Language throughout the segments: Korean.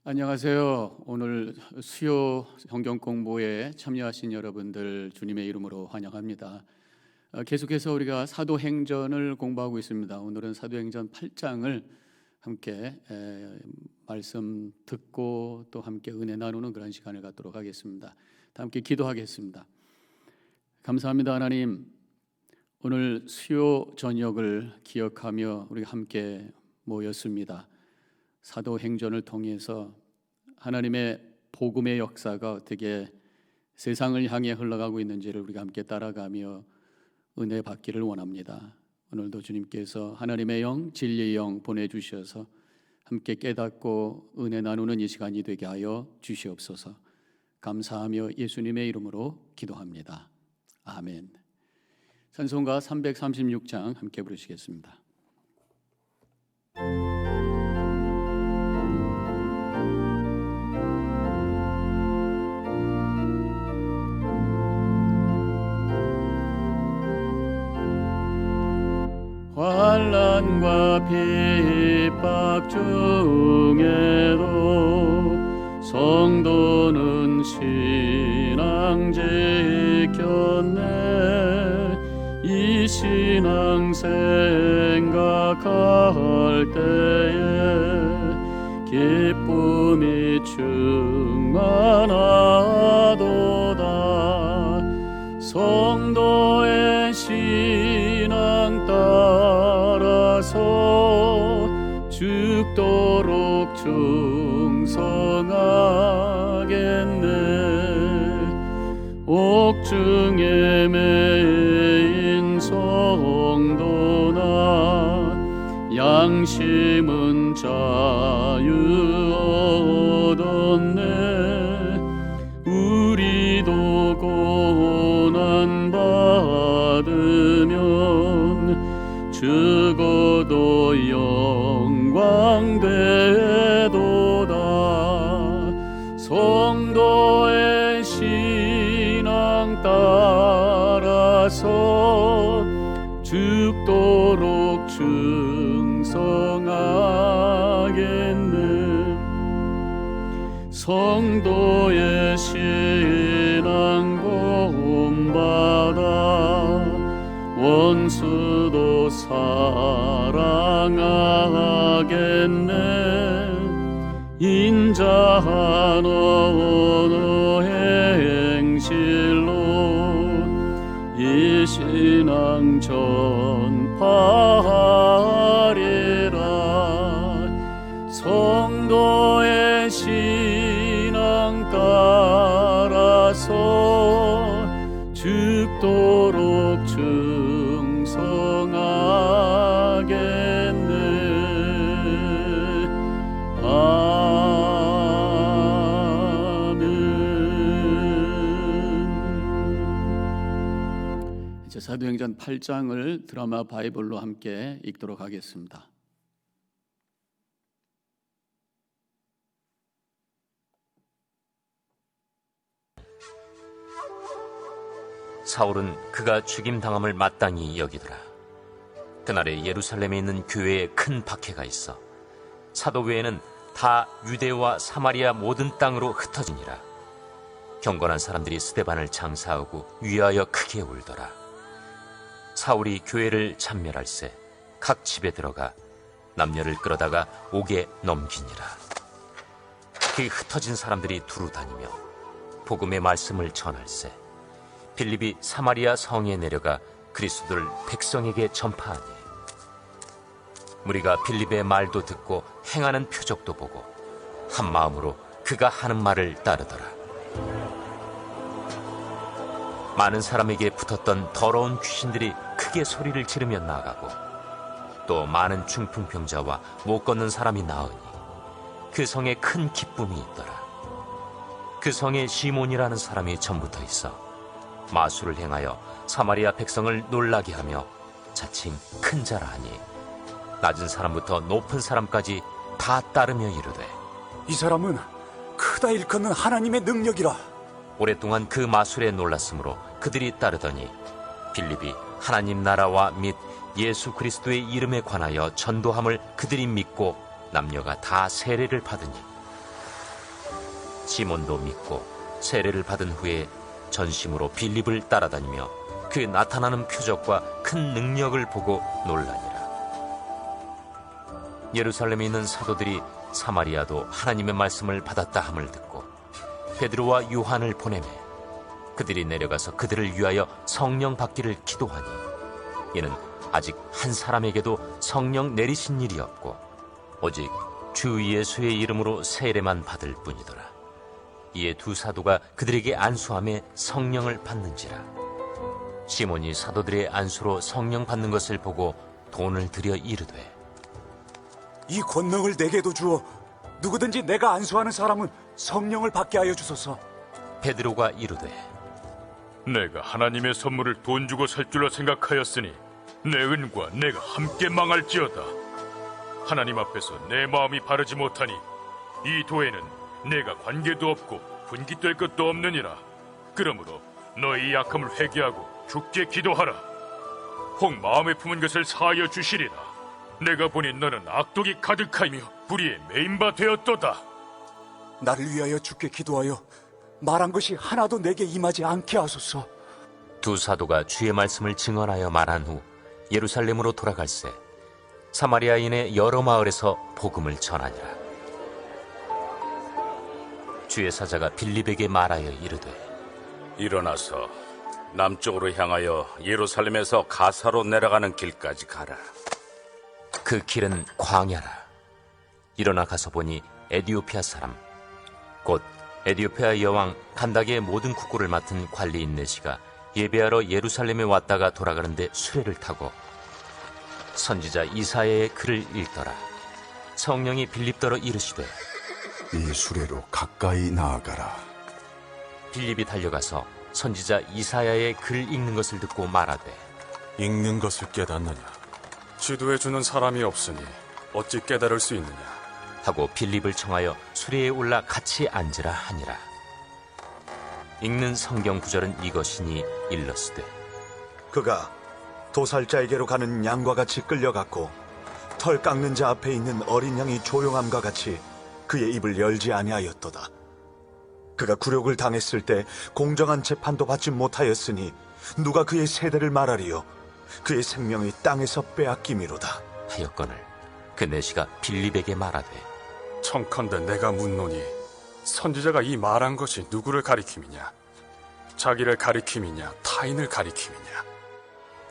안녕하세요. 오늘 수요 성경 공부에 참여하신 여러분들 주님의 이름으로 환영합니다. 계속해서 우리가 사도행전을 공부하고 있습니다. 오늘은 사도행전 8장을 함께 말씀 듣고 또 함께 은혜 나누는 그런 시간을 갖도록 하겠습니다. 다 함께 기도하겠습니다. 감사합니다. 하나님, 오늘 수요 저녁을 기억하며 우리 함께 모였습니다. 사도행전을 통해서 하나님의 복음의 역사가 어떻게 세상을 향해 흘러가고 있는지를 우리가 함께 따라가며 은혜 받기를 원합니다. 오늘도 주님께서 하나님의 영, 진리의 영 보내주셔서 함께 깨닫고 은혜 나누는 이 시간이 되게 하여 주시옵소서. 감사하며 예수님의 이름으로 기도합니다. 아멘. 찬송가 336장 함께 부르시겠습니다. 환난과 핍박 중에도 성도는 신앙 지켰네. 이 신앙 생각할 때에 기쁨이 충만하도다. 성도의 신앙 따라서 죽도록 충성하겠네. 옥중에 매인 성도나 양심은 자유 얻었네. 우리도 고난 받으면 죽어도 영광 되도다. 성도의 신앙 따라서 죽도록 충성하겠네. 성도의 신앙 본받아 원수도 사랑하겠네. 인자한 언어의 행실로 이 신앙 전파하리라. 성도의 신앙 따라서 죽도록 충성하겠네. 아멘. 이제 사도행전 8장을 드라마 바이블로 함께 읽도록 하겠습니다. 사울은 그가 죽임당함을 마땅히 여기더라. 그날에 예루살렘에 있는 교회에 큰 박해가 있어 사도 외에는 다 유대와 사마리아 모든 땅으로 흩어지니라. 경건한 사람들이 스데반을 장사하고 위하여 크게 울더라. 사울이 교회를 참멸할세 각 집에 들어가 남녀를 끌어다가 옥에 넘기니라. 그 흩어진 사람들이 두루 다니며 복음의 말씀을 전할세 빌립이 사마리아 성에 내려가 그리스도를 백성에게 전파하니 무리가 빌립의 말도 듣고 행하는 표적도 보고 한 마음으로 그가 하는 말을 따르더라. 많은 사람에게 붙었던 더러운 귀신들이 크게 소리를 지르며 나가고 또 많은 중풍병자와 못 걷는 사람이 나으니 그 성에 큰 기쁨이 있더라. 그 성에 시몬이라는 사람이 전부터 있어 마술을 행하여 사마리아 백성을 놀라게 하며 자칭 큰 자라 하니 낮은 사람부터 높은 사람까지 다 따르며 이르되 이 사람은 크다 일컫는 하나님의 능력이라. 오랫동안 그 마술에 놀랐으므로 그들이 따르더니 빌립이 하나님 나라와 및 예수 그리스도의 이름에 관하여 전도함을 그들이 믿고 남녀가 다 세례를 받으니 시몬도 믿고 세례를 받은 후에 전심으로 빌립을 따라다니며 그의 나타나는 표적과 큰 능력을 보고 놀라니라. 예루살렘에 있는 사도들이 사마리아도 하나님의 말씀을 받았다 함을 듣고 베드로와 요한을 보내매 그들이 내려가서 그들을 위하여 성령 받기를 기도하니 이는 아직 한 사람에게도 성령 내리신 일이 없고 오직 주 예수의 이름으로 세례만 받을 뿐이더라. 이에 두 사도가 그들에게 안수하며 성령을 받는지라. 시몬이 사도들의 안수로 성령 받는 것을 보고 돈을 들여 이르되 이 권능을 내게도 주어 누구든지 내가 안수하는 사람은 성령을 받게 하여 주소서. 베드로가 이르되 내가 하나님의 선물을 돈 주고 살 줄로 생각하였으니 내 은과 내가 함께 망할지어다. 하나님 앞에서 내 마음이 바르지 못하니 이 도에는 내가 관계도 없고 분깃될 것도 없느니라. 그러므로 너희 약함을 회개하고 주께 기도하라. 혹 마음에 품은 것을 사하여 주시리라. 내가 보니 너는 악독이 가득하며 불의에 매인 바 되었도다. 나를 위하여 주께 기도하여 말한 것이 하나도 내게 임하지 않게 하소서. 두 사도가 주의 말씀을 증언하여 말한 후 예루살렘으로 돌아갈새 사마리아인의 여러 마을에서 복음을 전하니라. 주의 사자가 빌립에게 말하여 이르되 일어나서 남쪽으로 향하여 예루살렘에서 가사로 내려가는 길까지 가라. 그 길은 광야라. 일어나 가서 보니 에디오피아 사람 곧 에디오피아 여왕 칸닥의 모든 국고를 맡은 관리인 네시가 예배하러 예루살렘에 왔다가 돌아가는데 수레를 타고 선지자 이사야의 글을 읽더라. 성령이 빌립더러 이르시되 이 수레로 가까이 나아가라. 빌립이 달려가서 선지자 이사야의 글 읽는 것을 듣고 말하되 읽는 것을 깨닫느냐? 지도해 주는 사람이 없으니 어찌 깨달을 수 있느냐? 하고 빌립을 청하여 수레에 올라 같이 앉으라 하니라. 읽는 성경 구절은 이것이니 일러스되 그가 도살자에게로 가는 양과 같이 끌려갔고 털 깎는 자 앞에 있는 어린 양이 조용함과 같이 그의 입을 열지 아니하였도다. 그가 굴욕을 당했을 때 공정한 재판도 받지 못하였으니 누가 그의 세대를 말하리요? 그의 생명이 땅에서 빼앗김이로다. 하였거늘 그 내시가 빌립에게 말하되 청컨대 내가 묻노니 선지자가 이 말한 것이 누구를 가리킴이냐? 자기를 가리킴이냐? 타인을 가리킴이냐?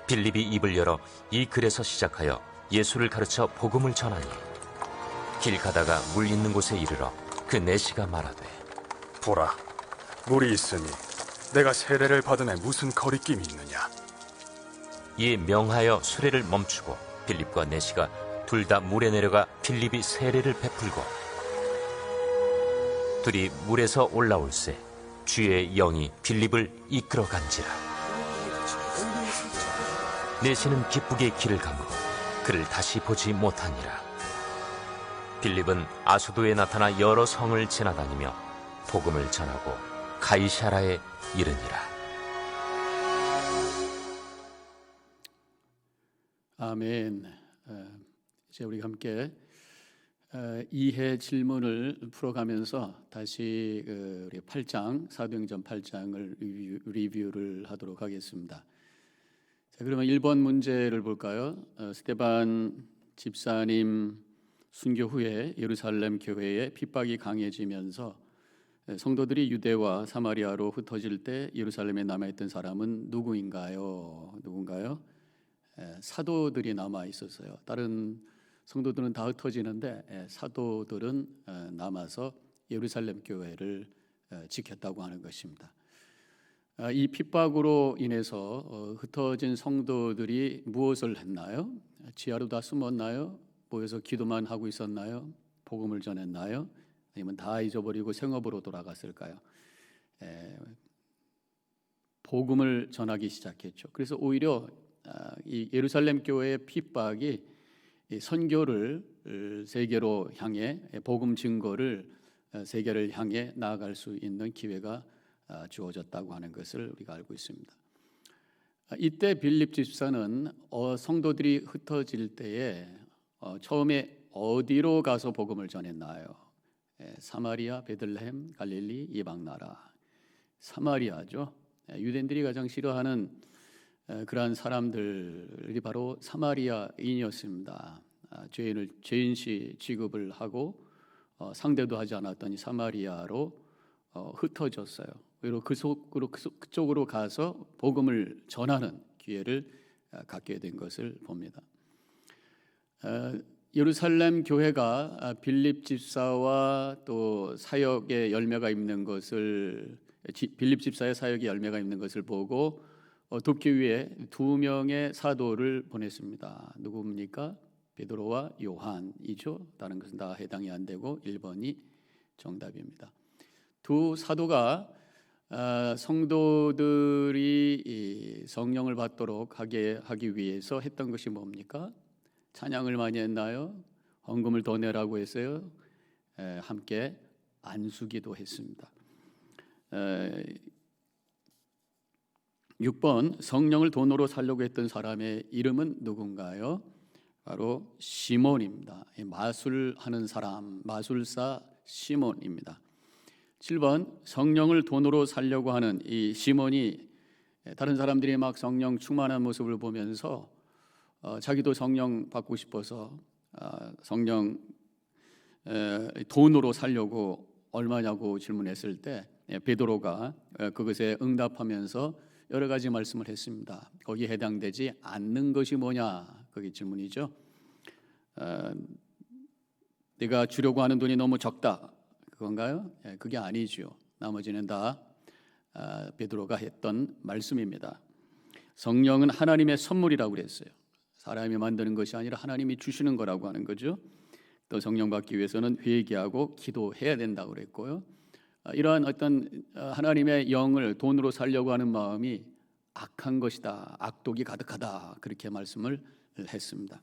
빌립이 입을 열어 이 글에서 시작하여 예수를 가르쳐 복음을 전하니 길 가다가 물 있는 곳에 이르러 그 내시가 말하되 보라, 물이 있으니 내가 세례를 받음에 무슨 거리낌이 있느냐? 이에 명하여 수레를 멈추고 빌립과 내시가 둘 다 물에 내려가 빌립이 세례를 베풀고 둘이 물에서 올라올새 주의 영이 빌립을 이끌어간지라. 내시는 기쁘게 길을 가므로 그를 다시 보지 못하니라. 빌립은 아수도에 나타나 여러 성을 지나다니며 복음을 전하고 가이사라에 이르니라. 아멘. 이제 우리 함께 이해 질문을 풀어가면서 다시 우리 8장 사도행전 8장을 리뷰를 하도록 하겠습니다. 자, 그러면 1번 문제를 볼까요? 스데반 집사님 순교 후에 예루살렘 교회에 핍박이 강해지면서 성도들이 유대와 사마리아로 흩어질 때 예루살렘에 남아있던 사람은 누구인가요? 사도들이 남아 있었어요. 다른 성도들은 다 흩어지는데 사도들은 남아서 예루살렘 교회를 지켰다고 하는 것입니다. 이 핍박으로 인해서 흩어진 성도들이 무엇을 했나요? 지하로 다 숨었나요? 모여서 기도만 하고 있었나요? 복음을 전했나요? 아니면 다 잊어버리고 생업으로 돌아갔을까요? 복음을 전하기 시작했죠. 그래서 오히려 이 예루살렘 교회의 핍박이 선교를 세계로 향해 복음 증거를 세계를 향해 나아갈 수 있는 기회가 주어졌다고 하는 것을 우리가 알고 있습니다. 이때 빌립 집사는 성도들이 흩어질 때에 처음에 어디로 가서 복음을 전했나요? 사마리아, 베들레헴, 갈릴리, 이방 나라. 사마리아죠. 유대인들이 가장 싫어하는 그러한 사람들이 바로 사마리아인이었습니다. 죄인시 취급을 하고 상대도 하지 않았던 이 사마리아로 흩어졌어요. 그리고 그쪽으로 가서 복음을 전하는 기회를 갖게 된 것을 봅니다. 예루살렘 교회가 빌립 집사와 또 사역의 열매가 있는 것을 빌립 집사의 사역의 열매가 있는 것을 보고 돕기 위해 2명의 사도를 보냈습니다. 누구입니까? 베드로와 요한이죠. 다른 것은 다 해당이 안 되고 1번이 정답입니다. 두 사도가 성도들이 성령을 받도록 하기 위해서 했던 것이 뭡니까? 찬양을 많이 했나요? 헌금을 더 내라고 했어요. 함께 안수기도 했습니다. 6번 성령을 돈으로 살려고 했던 사람의 이름은 누군가요? 바로 시몬입니다. 마술하는 사람, 마술사 시몬입니다. 7번 성령을 돈으로 살려고 하는 이 시몬이 다른 사람들이 막 성령 충만한 모습을 보면서 자기도 성령 받고 싶어서 성령 돈으로 살려고 얼마냐고 질문했을 때 베드로가 그것에 응답하면서 여러 가지 말씀을 했습니다. 거기에 해당되지 않는 것이 뭐냐? 그게 질문이죠. 내가 주려고 하는 돈이 너무 적다. 그건가요? 그게 아니죠. 나머지는 다 베드로가 했던 말씀입니다. 성령은 하나님의 선물이라고 그랬어요. 사람이 만드는 것이 아니라 하나님이 주시는 거라고 하는 거죠. 또 성령 받기 위해서는 회개하고 기도해야 된다고 그랬고요. 이러한 어떤 하나님의 영을 돈으로 살려고 하는 마음이 악한 것이다. 악독이 가득하다. 그렇게 말씀을 했습니다.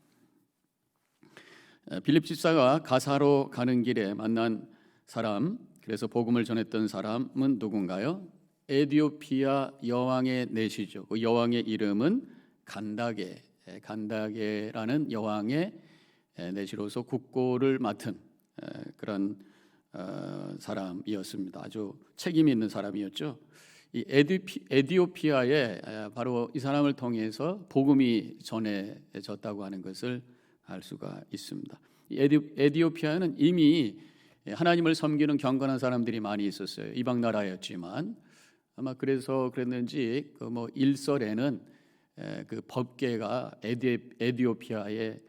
빌립 집사가 가사로 가는 길에 만난 사람, 그래서 복음을 전했던 사람은 누군가요? 에디오피아 여왕의 내시죠. 그 여왕의 이름은 간다게라는 여왕의 내시로서 국고를 맡은 그런 사람이었습니다. 아주 책임 있는 사람이었죠. 이 에디오피아에 바로 이 사람을 통해서 복음이 전해졌다고 하는 것을 알 수가 있습니다. 에디오피아는 이미 하나님을 섬기는 경건한 사람들이 많이 있었어요. 이방 나라였지만 아마 그래서 그랬는지 그 뭐 일설에는 그 법궤가 에디오피아에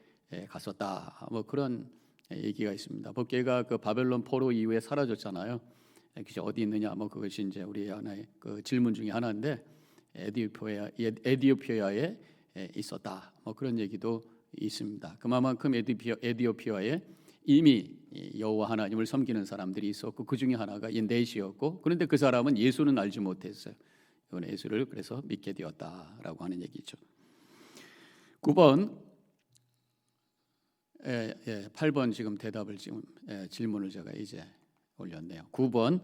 갔었다. 뭐 그런 얘기가 있습니다. 법궤가 그 바벨론 포로 이후에 사라졌잖아요. 그게 어디 있느냐? 뭐 그것이 이제 우리 하나의 그 질문 중에 하나인데 에디오피아에 있었다. 뭐 그런 얘기도 있습니다. 그만큼 에디오피아에 이미 여호와 하나님을 섬기는 사람들이 있었고 그 중에 하나가 이 넷이었고 그런데 그 사람은 예수는 알지 못했어요. 이번 예수를 그래서 믿게 되었다라고 하는 얘기죠. 9번 8번 지금 대답을 지금 질문을 제가 이제 올렸네요. 9번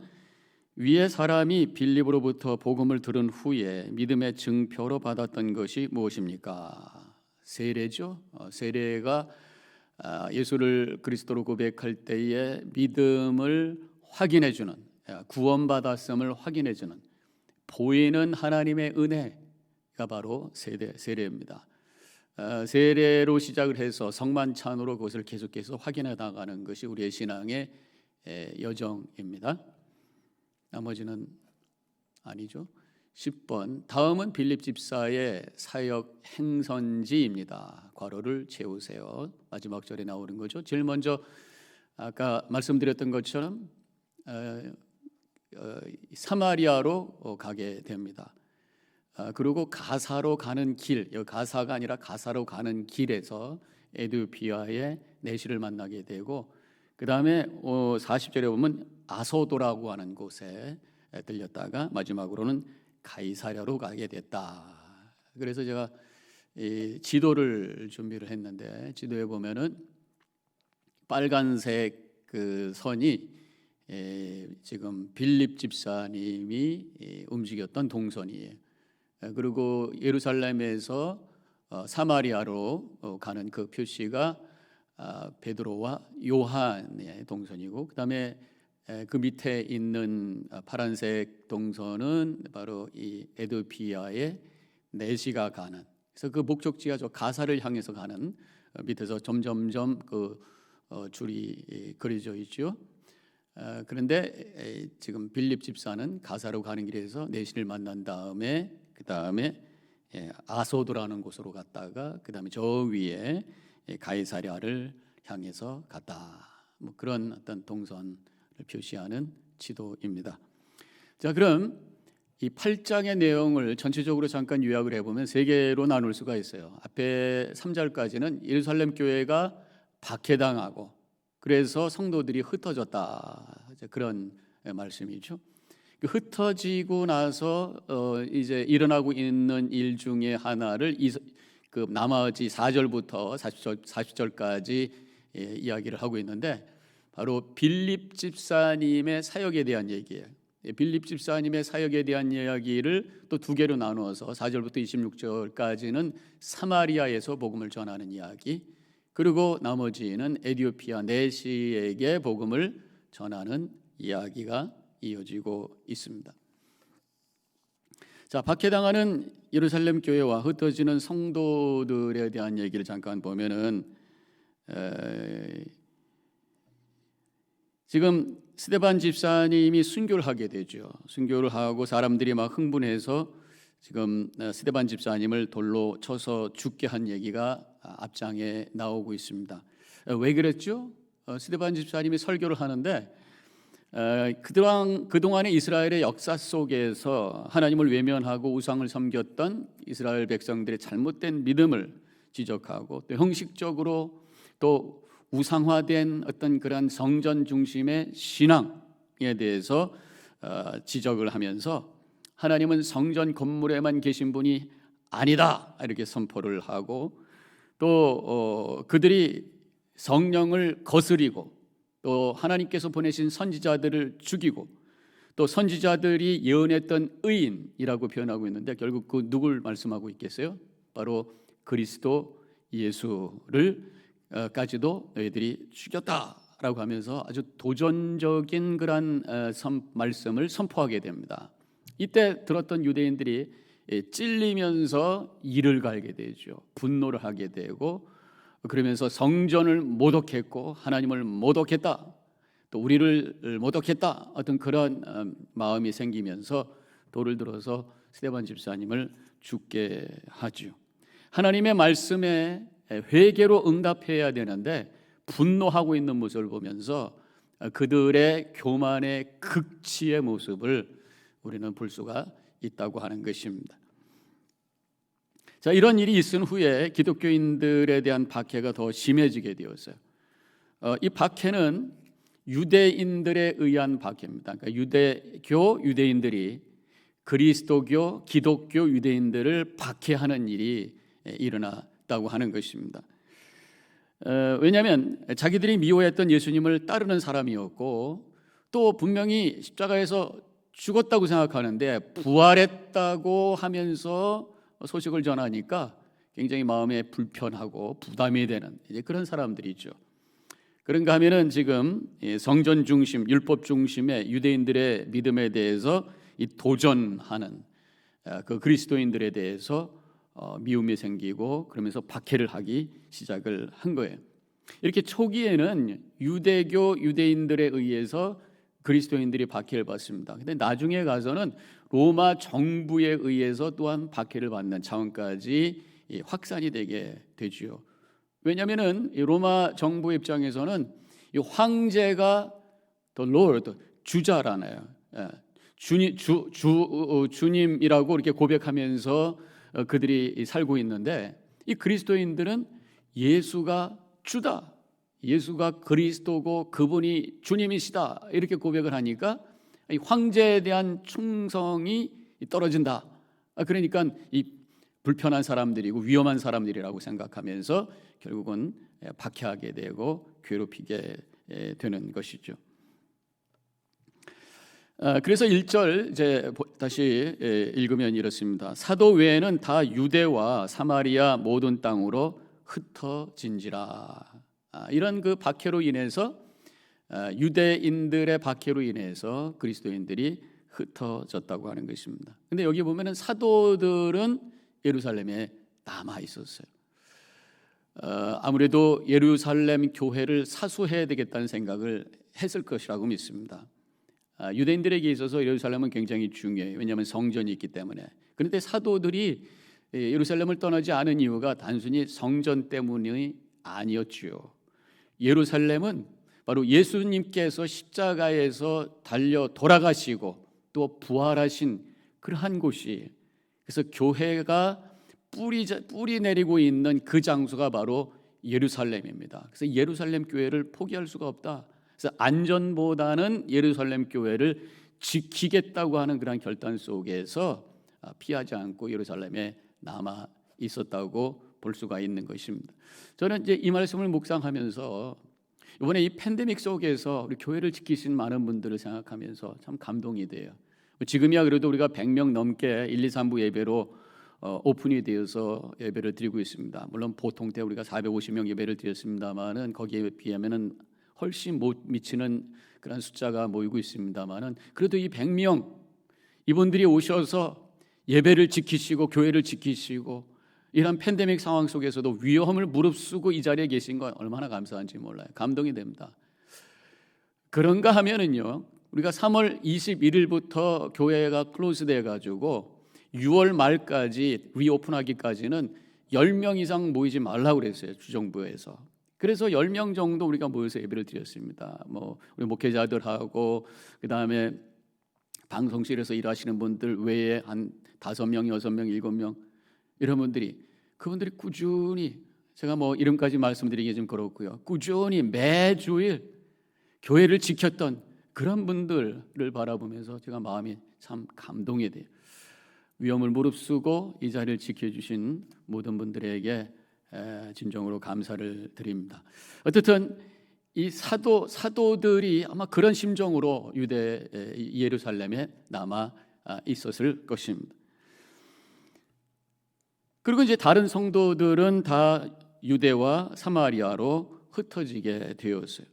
위의 사람이 빌립으로부터 복음을 들은 후에 믿음의 증표로 받았던 것이 무엇입니까? 세례죠. 세례가 예수를 그리스도로 고백할 때에 믿음을 확인해주는 구원받았음을 확인해주는 보이는 하나님의 은혜가 바로 세례입니다. 세례로 시작을 해서 성만찬으로 그것을 계속해서 확인해 나가는 것이 우리의 신앙의 여정입니다. 나머지는 아니죠. 10번 다음은 빌립 집사의 사역 행선지입니다. 괄호를 채우세요. 마지막 절에 나오는 거죠. 제일 먼저 아까 말씀드렸던 것처럼 사마리아로 가게 됩니다. 그리고 가사로 가는 길, 가사가 아니라 가사로 가는 길에서 에디오피아의 내시를 만나게 되고 그 다음에 40절에 보면 아소도라고 하는 곳에 들렸다가 마지막으로는 가이사랴로 가게 됐다. 그래서 제가 이 지도를 준비를 했는데 지도에 보면은 빨간색 그 선이 지금 빌립 집사님이 움직였던 동선이에요. 그리고 예루살렘에서 사마리아로 가는 그 표시가 베드로와 요한의 동선이고, 그다음에 그 밑에 있는 파란색 동선은 바로 이 에드피아의 내시가 가는, 그래서 그 목적지가 저 가사를 향해서 가는, 밑에서 점점점 그 줄이 그려져 있죠. 그런데 지금 빌립 집사는 가사로 가는 길에서 내시를 만난 다음에 그 다음에 아소도라는 곳으로 갔다가 그 다음에 저 위에 가이사랴를 향해서 갔다. 뭐 그런 어떤 동선을 표시하는 지도입니다. 자, 그럼 이 8장의 내용을 전체적으로 잠깐 요약을 해보면 세 개로 나눌 수가 있어요. 앞에 3절까지는 예루살렘 교회가 박해당하고 그래서 성도들이 흩어졌다, 그런 말씀이죠. 흩어지고 나서 이제 일어나고 있는 일 중에 하나를 그 나머지 4절부터 40절까지 이야기를 하고 있는데, 바로 빌립 집사님의 사역에 대한 얘기예요. 빌립 집사님의 사역에 대한 이야기를 또 두 개로 나누어서 4절부터 26절까지는 사마리아에서 복음을 전하는 이야기, 그리고 나머지는 에티오피아 내시에게 복음을 전하는 이야기가 이어지고 있습니다. 자, 박해당하는 예루살렘 교회와 흩어지는 성도들에 대한 얘기를 잠깐 보면은 지금 스데반 집사님이 순교를 하게 되죠. 순교를 하고 사람들이 막 흥분해서 지금 스데반 집사님을 돌로 쳐서 죽게 한 얘기가 앞장에 나오고 있습니다. 왜 그랬죠? 스데반 집사님이 설교를 하는데 그동안의 이스라엘의 역사 속에서 하나님을 외면하고 우상을 섬겼던 이스라엘 백성들의 잘못된 믿음을 지적하고, 또 형식적으로 또 우상화된 어떤 그런 성전 중심의 신앙에 대해서 지적을 하면서 하나님은 성전 건물에만 계신 분이 아니다, 이렇게 선포를 하고, 또 그들이 성령을 거스리고 또 하나님께서 보내신 선지자들을 죽이고, 또 선지자들이 예언했던 의인이라고 표현하고 있는데 결국 그 누굴 말씀하고 있겠어요? 바로 그리스도 예수를 까지도 너희들이 죽였다라고 하면서 아주 도전적인 그런 말씀을 선포하게 됩니다. 이때 들었던 유대인들이 찔리면서 이를 갈게 되죠. 분노를 하게 되고, 그러면서 성전을 모독했고 하나님을 모독했다, 또 우리를 모독했다, 어떤 그런 마음이 생기면서 돌을 들어서 스데반 집사님을 죽게 하죠. 하나님의 말씀에 회개로 응답해야 되는데 분노하고 있는 모습을 보면서 그들의 교만의 극치의 모습을 우리는 볼 수가 있다고 하는 것입니다. 자, 이런 일이 있은 후에 기독교인들에 대한 박해가 더 심해지게 되었어요. 이 박해는 유대인들에 의한 박해입니다. 그러니까 유대인들이 그리스도교, 기독교 유대인들을 박해하는 일이 일어났다고 하는 것입니다. 왜냐하면 자기들이 미워했던 예수님을 따르는 사람이었고, 또 분명히 십자가에서 죽었다고 생각하는데 부활했다고 하면서 소식을 전하니까 굉장히 마음에 불편하고 부담이 되는 이제 그런 사람들이죠. 그런가 하면은 지금 성전 중심, 율법 중심의 유대인들의 믿음에 대해서 이 도전하는 그 그리스도인들에 대해서 미움이 생기고, 그러면서 박해를 하기 시작을 한 거예요. 이렇게 초기에는 유대교 유대인들에 의해서 그리스도인들이 박해를 받습니다. 근데 나중에 가서는 로마 정부에 의해서 또한 박해를 받는 차원까지 확산이 되게 되죠. 왜냐하면은 로마 정부 입장에서는 이 황제가 the Lord, 주자라나요. 주님이라고 이렇게 고백하면서 그들이 살고 있는데, 이 그리스도인들은 예수가 주다, 예수가 그리스도고 그분이 주님이시다, 이렇게 고백을 하니까 이 황제에 대한 충성이 떨어진다. 그러니까 이 불편한 사람들이고 위험한 사람들이라고 생각하면서 결국은 박해하게 되고 괴롭히게 되는 것이죠. 그래서 1절 이제 다시 읽으면 이렇습니다. 사도 외에는 다 유대와 사마리아 모든 땅으로 흩어진지라. 이런 그 박해로 인해서 유대인들의 박해로 인해서 그리스도인들이 흩어졌다고 하는 것입니다. 근데 여기 보면은 사도들은 예루살렘에 남아 있었어요. 아무래도 예루살렘 교회를 사수해야 되겠다는 생각을 했을 것이라고 믿습니다. 유대인들에게 있어서 예루살렘은 굉장히 중요해요. 왜냐하면 성전이 있기 때문에. 그런데 사도들이 예루살렘을 떠나지 않은 이유가 단순히 성전 때문이 아니었지요. 예루살렘은 바로 예수님께서 십자가에서 달려 돌아가시고 또 부활하신 그러한 곳이, 그래서 교회가 뿌리 내리고 있는 그 장소가 바로 예루살렘입니다. 그래서 예루살렘 교회를 포기할 수가 없다. 그래서 안전보다는 예루살렘 교회를 지키겠다고 하는 그런 결단 속에서 피하지 않고 예루살렘에 남아 있었다고 볼 수가 있는 것입니다. 저는 이제 이 말씀을 묵상하면서 이번에 이 팬데믹 속에서 우리 교회를 지키신 많은 분들을 생각하면서 참 감동이 돼요. 지금이야 그래도 우리가 100명 넘게 1, 2, 3부 예배로 오픈이 되어서 예배를 드리고 있습니다. 물론 보통 때 우리가 450명 예배를 드렸습니다만은 거기에 비하면은 훨씬 못 미치는 그런 숫자가 모이고 있습니다만은 그래도 이 100명 이분들이 오셔서 예배를 지키시고 교회를 지키시고 이런 팬데믹 상황 속에서도 위험을 무릅쓰고 이 자리에 계신 건 얼마나 감사한지 몰라요. 감동이 됩니다. 그런가 하면은요, 우리가 3월 21일부터 교회가 클로즈 돼 가지고 6월 말까지 리오픈하기까지는 10명 이상 모이지 말라고 그랬어요, 주정부에서. 그래서 10명 정도 우리가 모여서 예배를 드렸습니다. 우리 목회자들하고 그다음에 방송실에서 일하시는 분들 외에 한 5명, 6명, 7명 이런 분들이, 그분들이 꾸준히, 제가 이름까지 말씀드리기 좀 그렇고요, 꾸준히 매주일 교회를 지켰던 그런 분들을 바라보면서 제가 마음이 참 감동이 돼요. 위험을 무릅쓰고 이 자리를 지켜주신 모든 분들에게 진정으로 감사를 드립니다. 어쨌든 이 사도들이 아마 그런 심정으로 예루살렘에 남아 있었을 것입니다. 그리고 이제 다른 성도들은 다 유대와 사마리아로 흩어지게 되었어요.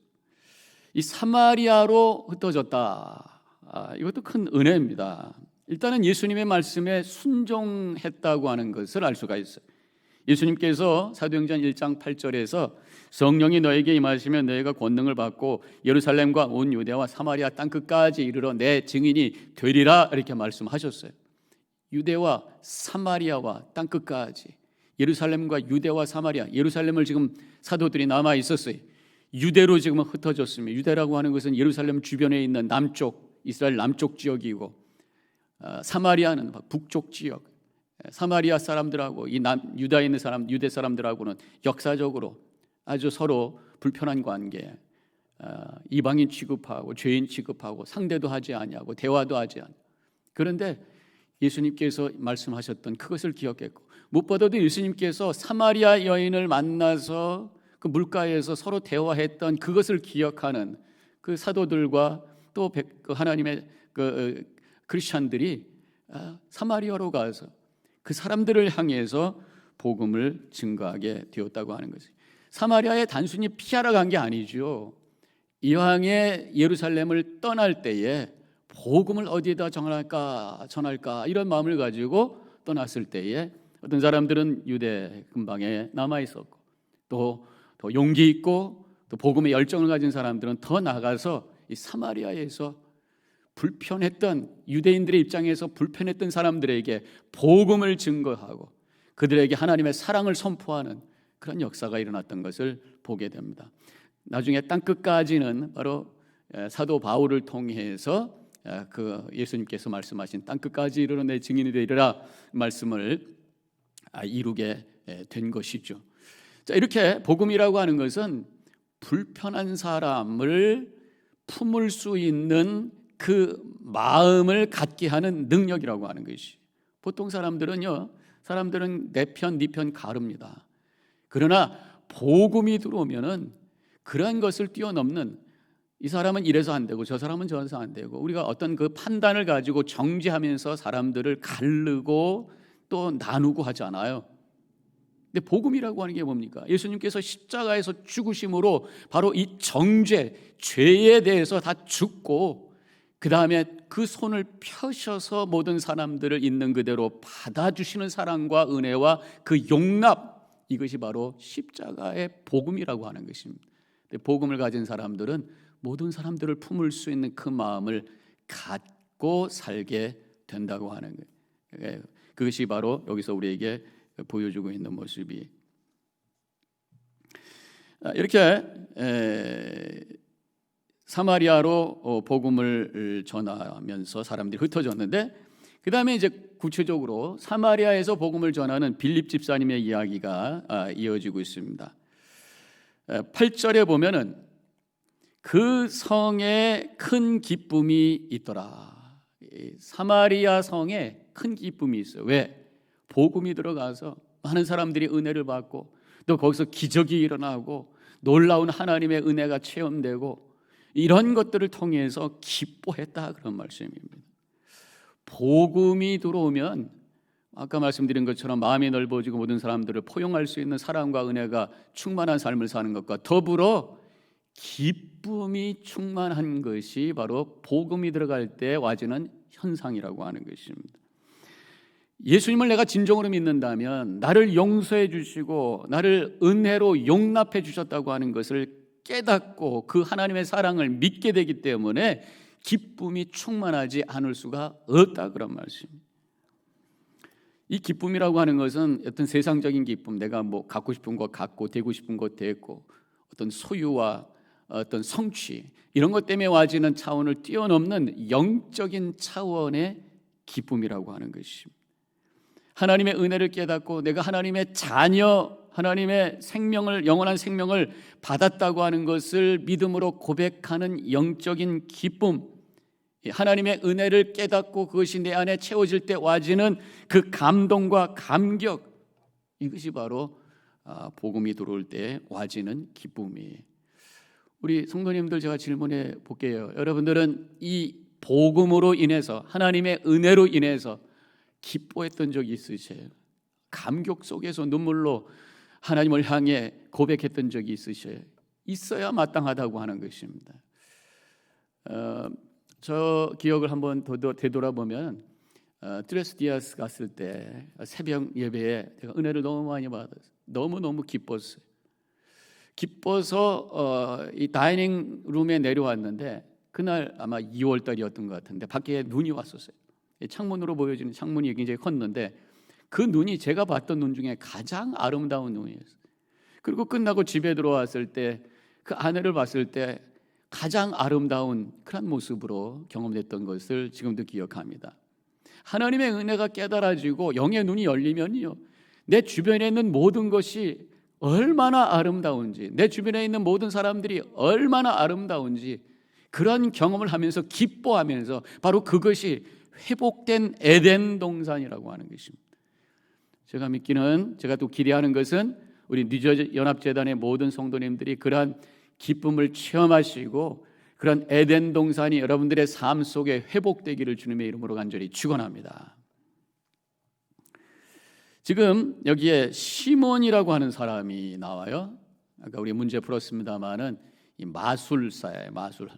이 사마리아로 흩어졌다. 이것도 큰 은혜입니다. 일단은 예수님의 말씀에 순종했다고 하는 것을 알 수가 있어요. 예수님께서 사도행전 1장 8절에서 성령이 너에게 임하시면 너희가 권능을 받고 예루살렘과 온 유대와 사마리아 땅끝까지 이르러 내 증인이 되리라, 이렇게 말씀하셨어요. 유대와 사마리아와 땅끝까지, 예루살렘과 유대와 사마리아, 예루살렘을 지금 사도들이 남아 있었어요. 유대로 지금 흩어졌습니다. 유대라고 하는 것은 예루살렘 주변에 있는 남쪽, 이스라엘 남쪽 지역이고, 사마리아는 북쪽 지역. 사마리아 사람들하고 이 유다에 있는 유대 사람들하고는 역사적으로 아주 서로 불편한 관계, 이방인 취급하고 죄인 취급하고 상대도 하지 아니하고 대화도 하지 않고. 그런데 예수님께서 말씀하셨던 그것을 기억했고, 무엇보다도 예수님께서 사마리아 여인을 만나서 그 물가에서 서로 대화했던 그것을 기억하는 그 사도들과 또 하나님의 그 크리스찬들이 사마리아로 가서 그 사람들을 향해서 복음을 증거하게 되었다고 하는 것이, 사마리아에 단순히 피하러 간 게 아니죠. 이왕에 예루살렘을 떠날 때에 복음을 어디에다 전할까 이런 마음을 가지고 떠났을 때에 어떤 사람들은 유대 근방에 남아 있었고, 또 용기 있고 또 복음의 열정을 가진 사람들은 더 나가서 이 사마리아에서 불편했던, 유대인들의 입장에서 불편했던 사람들에게 복음을 증거하고 그들에게 하나님의 사랑을 선포하는 그런 역사가 일어났던 것을 보게 됩니다. 나중에 땅끝까지는 바로 사도 바울을 통해서 그 예수님께서 말씀하신 땅끝까지 이르러 내 증인이 되리라 말씀을 이루게 된 것이죠. 자, 이렇게 복음이라고 하는 것은 불편한 사람을 품을 수 있는 그 마음을 갖게 하는 능력이라고 하는 것이, 보통 사람들은 내 편, 네 편 가릅니다. 그러나 복음이 들어오면은 그러한 것을 뛰어넘는, 이 사람은 이래서 안 되고 저 사람은 저래서 안 되고, 우리가 어떤 그 판단을 가지고 정죄하면서 사람들을 가르고 또 나누고 하지 않아요. 근데 복음이라고 하는 게 뭡니까? 예수님께서 십자가에서 죽으심으로 바로 이 정죄, 죄에 대해서 다 죽고 그 다음에 그 손을 펴셔서 모든 사람들을 있는 그대로 받아주시는 사랑과 은혜와 그 용납, 이것이 바로 십자가의 복음이라고 하는 것입니다. 근데 복음을 가진 사람들은 모든 사람들을 품을 수 있는 그 마음을 갖고 살게 된다고 하는 거예요. 그것이 바로 여기서 우리에게 보여주고 있는 모습이, 이렇게 사마리아로 복음을 전하면서 사람들이 흩어졌는데, 그 다음에 이제 구체적으로 사마리아에서 복음을 전하는 빌립 집사님의 이야기가 이어지고 있습니다. 8절에 보면은 그 성에 큰 기쁨이 있더라. 사마리아 성에 큰 기쁨이 있어요. 왜? 복음이 들어가서 많은 사람들이 은혜를 받고 또 거기서 기적이 일어나고 놀라운 하나님의 은혜가 체험되고 이런 것들을 통해서 기뻐했다, 그런 말씀입니다. 복음이 들어오면 아까 말씀드린 것처럼 마음이 넓어지고 모든 사람들을 포용할 수 있는 사랑과 은혜가 충만한 삶을 사는 것과 더불어 기쁨이 충만한 것이 바로 복음이 들어갈 때 와지는 현상이라고 하는 것입니다. 예수님을 내가 진정으로 믿는다면 나를 용서해 주시고 나를 은혜로 용납해 주셨다고 하는 것을 깨닫고 그 하나님의 사랑을 믿게 되기 때문에 기쁨이 충만하지 않을 수가 없다, 그런 말씀입니다. 이 기쁨이라고 하는 것은 어떤 세상적인 기쁨, 내가 뭐 갖고 싶은 거 갖고 되고 싶은 거 되고 어떤 소유와 어떤 성취 이런 것 때문에 와지는 차원을 뛰어넘는 영적인 차원의 기쁨이라고 하는 것입니다. 하나님의 은혜를 깨닫고 내가 하나님의 자녀, 하나님의 생명을, 영원한 생명을 받았다고 하는 것을 믿음으로 고백하는 영적인 기쁨, 하나님의 은혜를 깨닫고 그것이 내 안에 채워질 때 와지는 그 감동과 감격, 이것이 바로 복음이 들어올 때 와지는 기쁨이에요. 우리 성도님들, 제가 질문해 볼게요. 여러분들은 이 복음으로 인해서, 하나님의 은혜로 인해서 기뻐했던 적이 있으세요? 감격 속에서 눈물로 하나님을 향해 고백했던 적이 있으세요? 있어야 마땅하다고 하는 것입니다. 저 기억을 한번 되돌아보면 트레스디아스 갔을 때 새벽 예배에 제가 은혜를 너무 많이 받았어요. 너무너무 기뻤어요. 기뻐서 이 다이닝 룸에 내려왔는데 그날 아마 2월 달이었던 것 같은데 밖에 눈이 왔었어요. 창문으로 보여지는 창문이 굉장히 컸는데 그 눈이 제가 봤던 눈 중에 가장 아름다운 눈이었어요. 그리고 끝나고 집에 들어왔을 때 그 아내를 봤을 때 가장 아름다운 그런 모습으로 경험됐던 것을 지금도 기억합니다. 하나님의 은혜가 깨달아지고 영의 눈이 열리면요, 내 주변에 있는 모든 것이 얼마나 아름다운지, 내 주변에 있는 모든 사람들이 얼마나 아름다운지 그런 경험을 하면서 기뻐하면서 바로 그것이 회복된 에덴 동산이라고 하는 것입니다. 제가 믿기는, 제가 또 기대하는 것은 우리 뉴저지 연합재단의 모든 성도님들이 그러한 기쁨을 체험하시고 그런 에덴 동산이 여러분들의 삶 속에 회복되기를 주님의 이름으로 간절히 축원합니다. 지금 여기에 시몬이라고 하는 사람이 나와요. 아까 우리 문제 풀었습니다마는 이 마술사예요, 마술.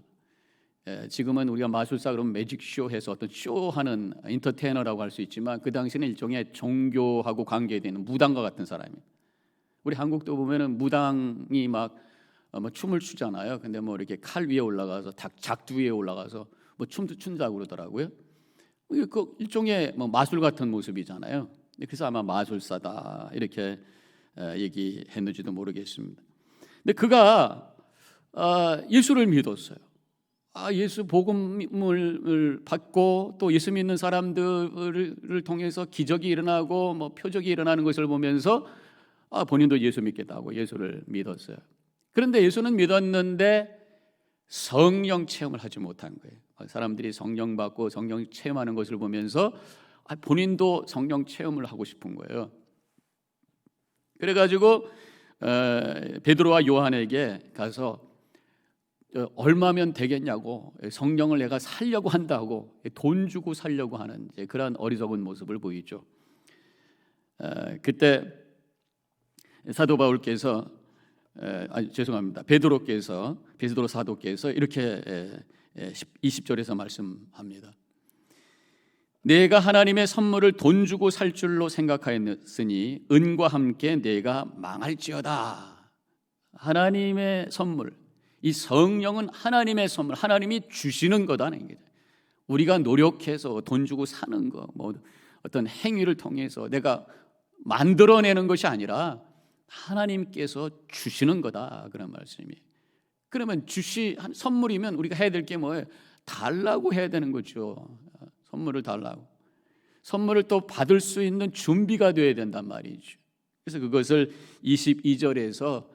지금은 우리가 마술사 그러면 매직쇼 해서 어떤 쇼하는 인터테이너라고 할 수 있지만 그 당시는 일종의 종교하고 관계되는 무당과 같은 사람이에요. 우리 한국도 보면은 무당이 막 춤을 추잖아요. 근데 뭐 이렇게 칼 위에 올라가서 작두 위에 올라가서 뭐 춤도 춘다고 그러더라고요. 그 일종의 뭐 마술 같은 모습이잖아요. 그래서 아마 마술사다 이렇게 얘기했는지도 모르겠습니다. 근데 그가 예수를 믿었어요. 예수 복음을 받고 또 예수 믿는 사람들을 통해서 기적이 일어나고 뭐 표적이 일어나는 것을 보면서 본인도 예수 믿겠다고 예수를 믿었어요. 그런데 예수는 믿었는데 성령 체험을 하지 못한 거예요. 사람들이 성령 받고 성령 체험하는 것을 보면서 본인도 성령 체험을 하고 싶은 거예요. 그래가지고 베드로와 요한에게 가서 얼마면 되겠냐고, 성령을 내가 살려고 한다고 돈 주고 살려고 하는 그런 어리석은 모습을 보이죠. 그때 사도 바울께서 죄송합니다. 베드로 사도께서 이렇게 20절에서 말씀합니다. 내가 하나님의 선물을 돈 주고 살 줄로 생각하였으니 은과 함께 내가 망할지어다. 하나님의 선물, 이 성령은 하나님의 선물, 하나님이 주시는 거다는 거죠. 우리가 노력해서 돈 주고 사는 거, 뭐 어떤 행위를 통해서 내가 만들어내는 것이 아니라 하나님께서 주시는 거다, 그런 말씀이에요. 그러면 선물이면 우리가 해야 될 게 뭐예요? 달라고 해야 되는 거죠. 선물을 달라고. 선물을 또 받을 수 있는 준비가 되어야 된단 말이죠. 그래서 그것을 22절에서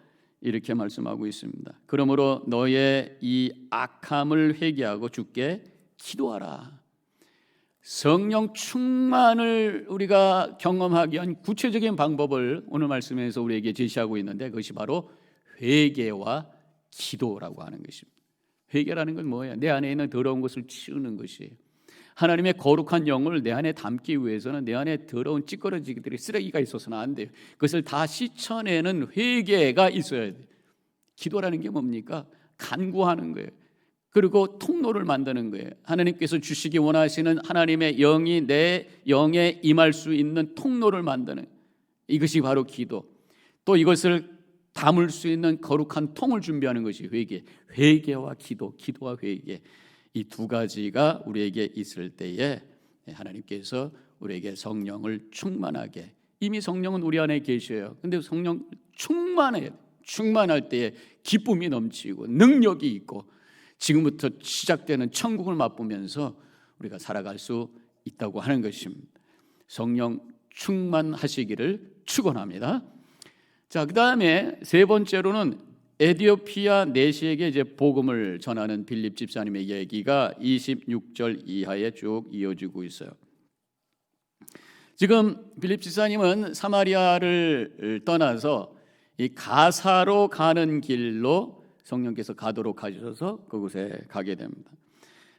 이렇게 말씀하고 있습니다. 그러므로 너의 이 악함을 회개하고 주께 기도하라. 성령 충만을 우리가 경험하기 위한 구체적인 방법을 오늘 말씀에서 우리에게 제시하고 있는데, 그것이 바로 회개와 기도라고 하는 것입니다. 회개라는 건 뭐예요? 내 안에 있는 더러운 것을 치우는 것이에요. 하나님의 거룩한 영을 내 안에 담기 위해서는 내 안에 더러운 찌꺼러지들이, 쓰레기가 있어서는 안 돼요. 그것을 다 씻어내는 회개가 있어야 돼요. 기도라는 게 뭡니까? 간구하는 거예요. 그리고 통로를 만드는 거예요. 하나님께서 주시기 원하시는 하나님의 영이 내 영에 임할 수 있는 통로를 만드는, 이것이 바로 기도. 또 이것을 담을 수 있는 거룩한 통을 준비하는 것이 회개. 회개와 기도, 기도와 회개, 이 두 가지가 우리에게 있을 때에 하나님께서 우리에게 성령을 충만하게, 이미 성령은 우리 안에 계셔요. 근데 성령 충만할 때에 기쁨이 넘치고 능력이 있고 지금부터 시작되는 천국을 맛보면서 우리가 살아갈 수 있다고 하는 것입니다. 성령 충만하시기를 축원합니다. 자, 그 다음에 세 번째로는 에디오피아 내시에게 이제 복음을 전하는 빌립 집사님의 얘기가 26절 이하에 쭉 이어지고 있어요. 지금 빌립 집사님은 사마리아를 떠나서 이 가사로 가는 길로 성령께서 가도록 하셔서 그곳에 가게 됩니다.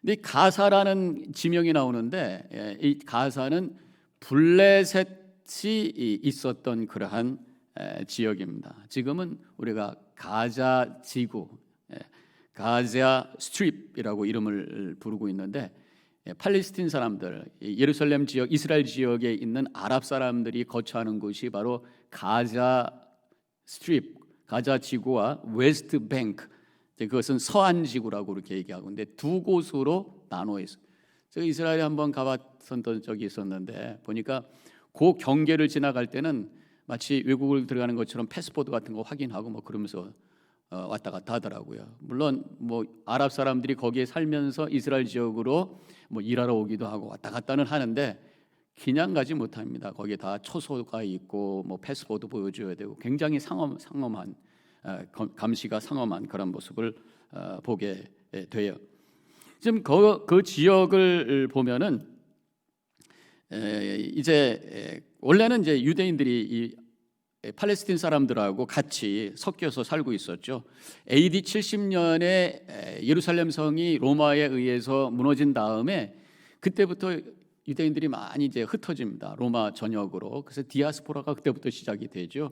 근데 가사라는 지명이 나오는데, 이 가사는 블레셋이 있었던 그러한 지역입니다. 지금은 우리가 가자 지구, 가자 스트립이라고 이름을 부르고 있는데, 팔레스틴 사람들, 예루살렘 지역, 이스라엘 지역에 있는 아랍 사람들이 거처하는 곳이 바로 가자 스트립, 가자 지구와 웨스트 뱅크, 그것은 서안 지구라고 그렇게 얘기하고, 근데 두 곳으로 나눠 있어요. 제가 이스라엘에 한번 가봤던 적이 있었는데 보니까 그 경계를 지나갈 때는 마치 외국을 들어가는 것처럼 패스포드 같은 거 확인하고 뭐 그러면서 왔다 갔다 하더라고요. 물론 뭐 아랍 사람들이 거기에 살면서 이스라엘 지역으로 뭐 일하러 오기도 하고 왔다 갔다는 하는데 그냥 가지 못합니다. 거기에 다 초소가 있고 뭐 패스포드 보여줘야 되고 굉장히 상엄한 감시가 상엄한 그런 모습을 보게 돼요. 지금 그 지역을 보면은 이제 원래는 이제 유대인들이 이 팔레스틴 사람들하고 같이 섞여서 살고 있었죠. AD 70년에 예루살렘 성이 로마에 의해서 무너진 다음에 그때부터 유대인들이 많이 이제 흩어집니다. 로마 전역으로. 그래서 디아스포라가 그때부터 시작이 되죠.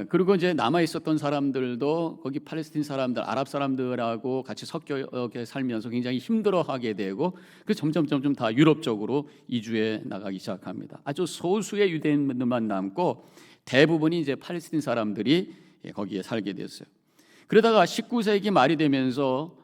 그리고 이제 남아 있었던 사람들도 거기 팔레스틴 사람들, 아랍 사람들하고 같이 섞여 살면서 굉장히 힘들어하게 되고, 그래서 점점 다 유럽 쪽으로 이주해 나가기 시작합니다. 아주 소수의 유대인들만 남고 대부분이 이제 팔레스틴 사람들이 거기에 살게 됐어요. 그러다가 19세기 말이 되면서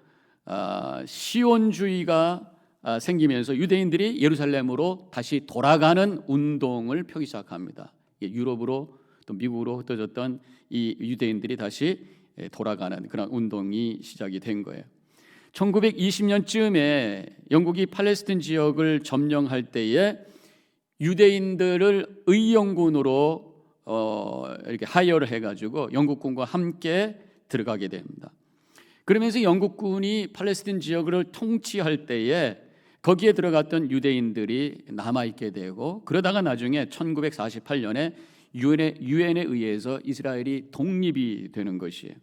시온주의가 생기면서 유대인들이 예루살렘으로 다시 돌아가는 운동을 펴기 시작합니다. 유럽으로 또 미국으로 흩어졌던 이 유대인들이 다시 돌아가는 그런 운동이 시작이 된 거예요. 1920년쯤에 영국이 팔레스틴 지역을 점령할 때에 유대인들을 의용군으로 이렇게 하이어를 해가지고 영국군과 함께 들어가게 됩니다. 그러면서 영국군이 팔레스틴 지역을 통치할 때에 거기에 들어갔던 유대인들이 남아있게 되고, 그러다가 나중에 1948년에 유엔에 의해서 이스라엘이 독립이 되는 것이에요.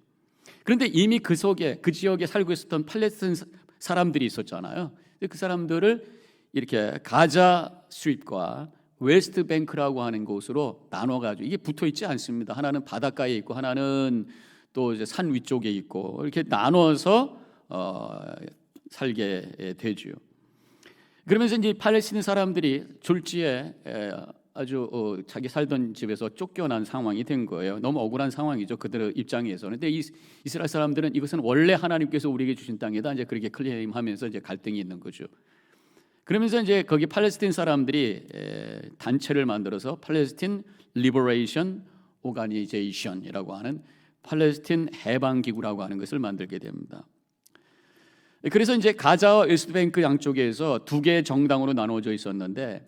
그런데 이미 그 속에, 그 지역에 살고 있었던 팔레스틴 사람들이 있었잖아요. 그 사람들을 이렇게 가자 스트립과 웨스트 뱅크라고 하는 곳으로 나눠가지고 이게 붙어 있지 않습니다. 하나는 바닷가에 있고 하나는 또 이제 산 위쪽에 있고 이렇게 나눠서 살게 되죠. 그러면서 이제 팔레스틴 사람들이 졸지에 아주 자기 살던 집에서 쫓겨난 상황이 된 거예요. 너무 억울한 상황이죠, 그들의 입장에서는. 근데 이스라엘 사람들은 이것은 원래 하나님께서 우리에게 주신 땅이다, 이제 그렇게 클레임하면서 이제 갈등이 있는 거죠. 그러면서 이제 거기 팔레스틴 사람들이 단체를 만들어서 팔레스틴 리버레이션 오가니제이션이라고 하는 팔레스틴 해방 기구라고 하는 것을 만들게 됩니다. 그래서 이제 가자와 웨스트뱅크 양쪽에서 두 개의 정당으로 나누어져 있었는데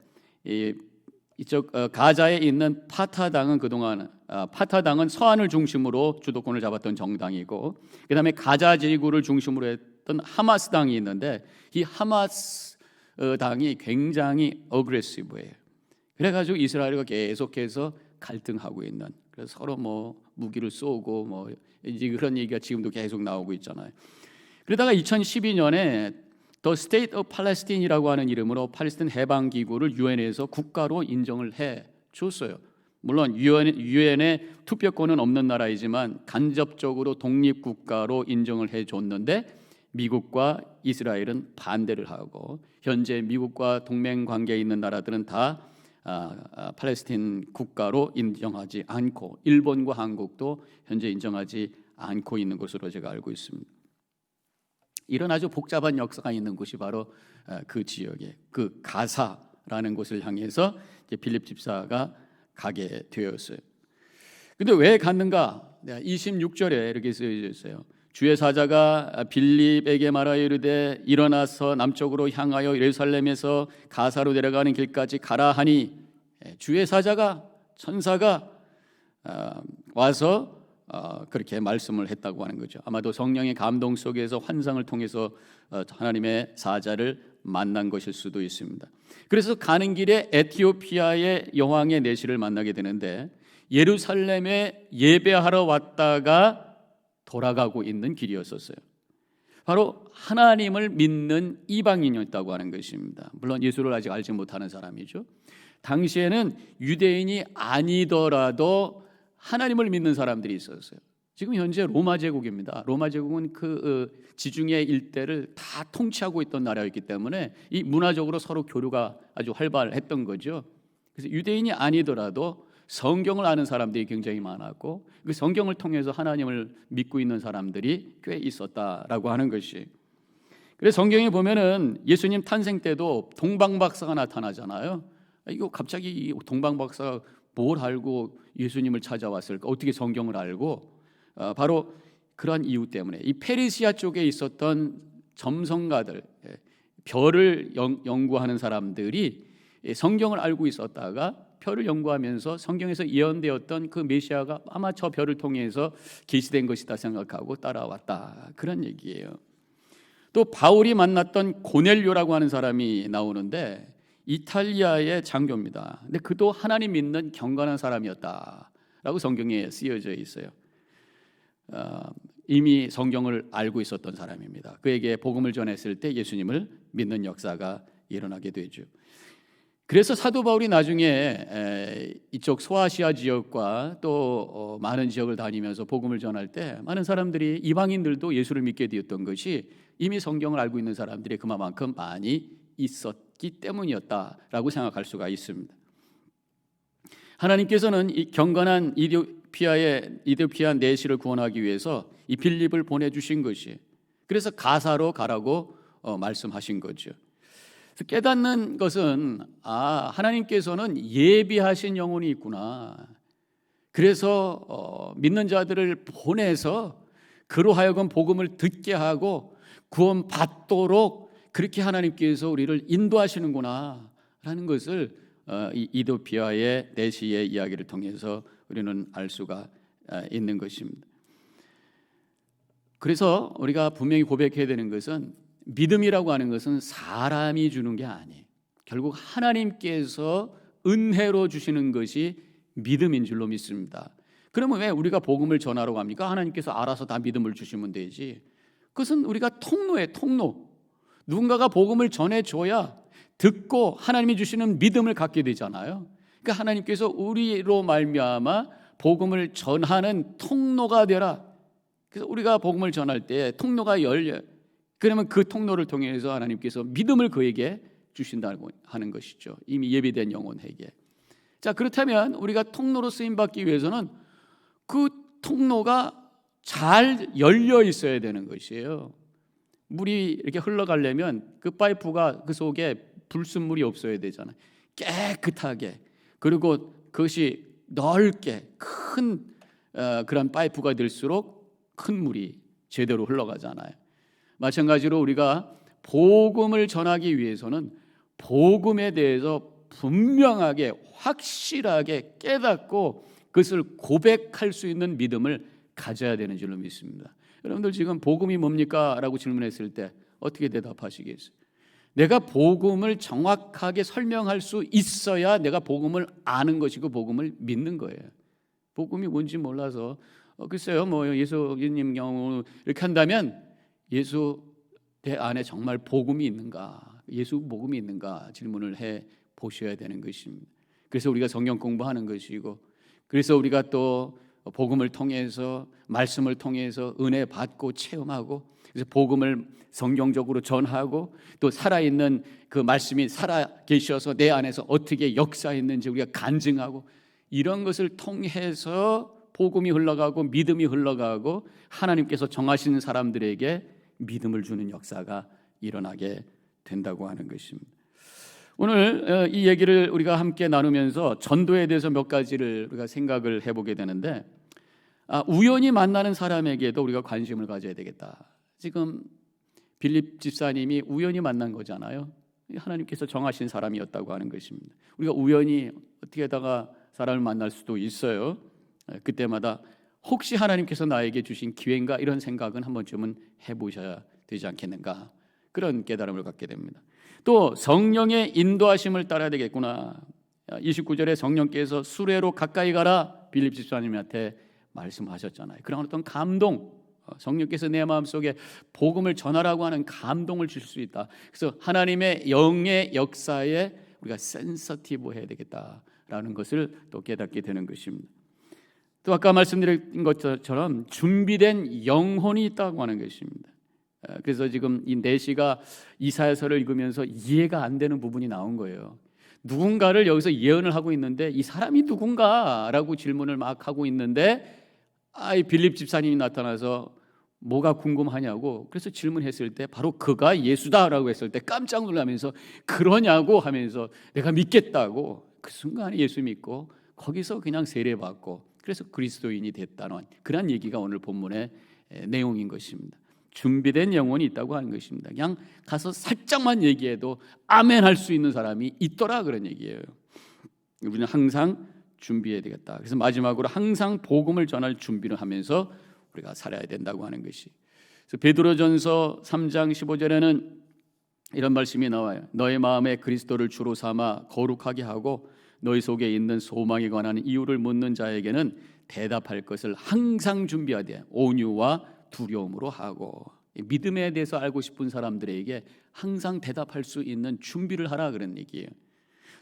이쪽 가자에 있는 파타당은 그동안 파타당은 서안을 중심으로 주도권을 잡았던 정당이고, 그다음에 가자 지구를 중심으로 했던 하마스 당이 있는데 이 하마스 당이 굉장히 어그레시브해요. 그래가지고 이스라엘과 계속해서 갈등하고 있는, 그래서 서로 뭐 무기를 쏘고 뭐 이제 그런 얘기가 지금도 계속 나오고 있잖아요. 그러다가 2012년에 The State of Palestine이라고 하는 이름으로 팔레스틴 해방 기구를 유엔에서 국가로 인정을 해 줬어요. 물론 유엔에 투표권은 없는 나라이지만 간접적으로 독립 국가로 인정을 해 줬는데 미국과 이스라엘은 반대를 하고, 현재 미국과 동맹 관계에 있는 나라들은 다 팔레스틴 국가로 인정하지 않고, 일본과 한국도 현재 인정하지 않고 있는 것으로 제가 알고 있습니다. 이런 아주 복잡한 역사가 있는 곳이 바로 그 지역에, 그 가사라는 곳을 향해서 이제 빌립 집사가 가게 되었어요. 근데 왜 갔는가? 26절에 이렇게 쓰여져 있어요. 주의 사자가 빌립에게 말하여 이르되 일어나서 남쪽으로 향하여 예루살렘에서 가사로 내려가는 길까지 가라 하니, 주의 사자가, 천사가 와서 그렇게 말씀을 했다고 하는 거죠. 아마도 성령의 감동 속에서 환상을 통해서 하나님의 사자를 만난 것일 수도 있습니다. 그래서 가는 길에 에티오피아의 여왕의 내시를 만나게 되는데 예루살렘에 예배하러 왔다가 돌아가고 있는 길이었었어요. 바로 하나님을 믿는 이방인이었다고 하는 것입니다. 물론 예수를 아직 알지 못하는 사람이죠. 당시에는 유대인이 아니더라도 하나님을 믿는 사람들이 있었어요. 지금 현재 로마 제국입니다. 로마 제국은 그 지중해 일대를 다 통치하고 있던 나라였기 때문에 이 문화적으로 서로 교류가 아주 활발했던 거죠. 그래서 유대인이 아니더라도 성경을 아는 사람들이 굉장히 많았고, 그 성경을 통해서 하나님을 믿고 있는 사람들이 꽤 있었다라고 하는 것이. 그래서 성경에 보면은 예수님 탄생 때도 동방박사가 나타나잖아요. 이거 갑자기 동방박사가 뭘 알고 예수님을 찾아왔을까? 어떻게 성경을 알고? 바로 그러한 이유 때문에 이 페르시아 쪽에 있었던 점성가들, 별을 연구하는 사람들이 성경을 알고 있었다가 별을 연구하면서 성경에서 예언되었던 그 메시아가 아마 저 별을 통해서 계시된 것이다 생각하고 따라왔다, 그런 얘기예요. 또 바울이 만났던 고넬료라고 하는 사람이 나오는데 이탈리아의 장교입니다. 근데 그도 하나님 믿는 경건한 사람이었다라고 성경에 쓰여져 있어요. 이미 성경을 알고 있었던 사람입니다. 그에게 복음을 전했을 때 예수님을 믿는 역사가 일어나게 되죠. 그래서 사도 바울이 나중에 이쪽 소아시아 지역과 또 많은 지역을 다니면서 복음을 전할 때 많은 사람들이, 이방인들도 예수를 믿게 되었던 것이 이미 성경을 알고 있는 사람들이 그만큼 많이 있었기 때문이었다라고 생각할 수가 있습니다. 하나님께서는 이 경건한 이디오피아 내시를 구원하기 위해서 이 빌립을 보내주신 것이, 그래서 가사로 가라고 말씀하신 거죠. 그래서 깨닫는 것은 하나님께서는 예비하신 영혼이 있구나. 그래서 믿는 자들을 보내서 그로 하여금 복음을 듣게 하고 구원 받도록 그렇게 하나님께서 우리를 인도하시는구나 라는 것을 이 이디오피아의 내시의 이야기를 통해서 우리는 알 수가 있는 것입니다. 그래서 우리가 분명히 고백해야 되는 것은, 믿음이라고 하는 것은 사람이 주는 게 아니에요. 결국 하나님께서 은혜로 주시는 것이 믿음인 줄로 믿습니다. 그러면 왜 우리가 복음을 전하러 갑니까? 하나님께서 알아서 다 믿음을 주시면 되지. 그것은 우리가 통로예요, 통로. 누군가가 복음을 전해줘야 듣고 하나님이 주시는 믿음을 갖게 되잖아요. 그러니까 하나님께서 우리로 말미암아 복음을 전하는 통로가 되라. 그래서 우리가 복음을 전할 때 통로가 열려요. 그러면 그 통로를 통해서 하나님께서 믿음을 그에게 주신다고 하는 것이죠. 이미 예비된 영혼에게. 자, 그렇다면 우리가 통로로 쓰임 받기 위해서는 그 통로가 잘 열려 있어야 되는 것이에요. 물이 이렇게 흘러가려면 그 파이프가 그 속에 불순물이 없어야 되잖아요. 깨끗하게, 그리고 그것이 넓게 큰 그런 파이프가 될수록 큰 물이 제대로 흘러가잖아요. 마찬가지로 우리가 복음을 전하기 위해서는 복음에 대해서 분명하게 확실하게 깨닫고 그것을 고백할 수 있는 믿음을 가져야 되는 줄로 믿습니다. 여러분들 지금 복음이 뭡니까? 라고 질문했을 때 어떻게 대답하시겠어요? 내가 복음을 정확하게 설명할 수 있어야 내가 복음을 아는 것이고 복음을 믿는 거예요. 복음이 뭔지 몰라서 글쎄요, 뭐 예수님 경우 이렇게 한다면 예수 내 안에 정말 복음이 있는가, 예수 복음이 있는가 질문을 해 보셔야 되는 것입니다. 그래서 우리가 성경 공부하는 것이고, 그래서 우리가 또 복음을 통해서 말씀을 통해서 은혜 받고 체험하고, 그래서 복음을 성경적으로 전하고 또 살아있는 그 말씀이 살아 계셔서 내 안에서 어떻게 역사했는지 우리가 간증하고, 이런 것을 통해서 복음이 흘러가고 믿음이 흘러가고 하나님께서 정하시는 사람들에게 믿음을 주는 역사가 일어나게 된다고 하는 것입니다. 오늘 이 얘기를 우리가 함께 나누면서 전도에 대해서 몇 가지를 우리가 생각을 해보게 되는데, 우연히 만나는 사람에게도 우리가 관심을 가져야 되겠다. 지금 빌립 집사님이 우연히 만난 거잖아요. 하나님께서 정하신 사람이었다고 하는 것입니다. 우리가 우연히 어떻게 하다가 사람을 만날 수도 있어요. 그때마다 혹시 하나님께서 나에게 주신 기회인가 이런 생각은 한 번쯤은 해보셔야 되지 않겠는가, 그런 깨달음을 갖게 됩니다. 또 성령의 인도하심을 따라야 되겠구나. 29절에 성령께서 수레로 가까이 가라 빌립 집사님한테 말씀하셨잖아요. 그런 어떤 감동, 성령께서 내 마음속에 복음을 전하라고 하는 감동을 줄 수 있다. 그래서 하나님의 영의 역사에 우리가 센서티브 해야 되겠다라는 것을 또 깨닫게 되는 것입니다. 또 아까 말씀드린 것처럼 준비된 영혼이 있다고 하는 것입니다. 그래서 지금 이 내시가 이사야서를 읽으면서 이해가 안 되는 부분이 나온 거예요. 누군가를 여기서 예언을 하고 있는데 이 사람이 누군가라고 질문을 막 하고 있는데, 이 빌립 집사님이 나타나서 뭐가 궁금하냐고 그래서 질문했을 때 바로 그가 예수다라고 했을 때 깜짝 놀라면서 그러냐고 하면서 내가 믿겠다고 그 순간에 예수 믿고 거기서 그냥 세례받고 그래서 그리스도인이 됐다는 그런 얘기가 오늘 본문의 내용인 것입니다. 준비된 영혼이 있다고 하는 것입니다. 그냥 가서 살짝만 얘기해도 아멘 할 수 있는 사람이 있더라, 그런 얘기예요. 우리는 항상 준비해야 되겠다. 그래서 마지막으로 항상 복음을 전할 준비를 하면서 우리가 살아야 된다고 하는 것이. 그래서 베드로전서 3장 15절에는 이런 말씀이 나와요. 너의 마음에 그리스도를 주로 삼아 거룩하게 하고 너희 속에 있는 소망에 관한 이유를 묻는 자에게는 대답할 것을 항상 준비하되 온유와 두려움으로 하고. 믿음에 대해서 알고 싶은 사람들에게 항상 대답할 수 있는 준비를 하라, 그런 얘기예요.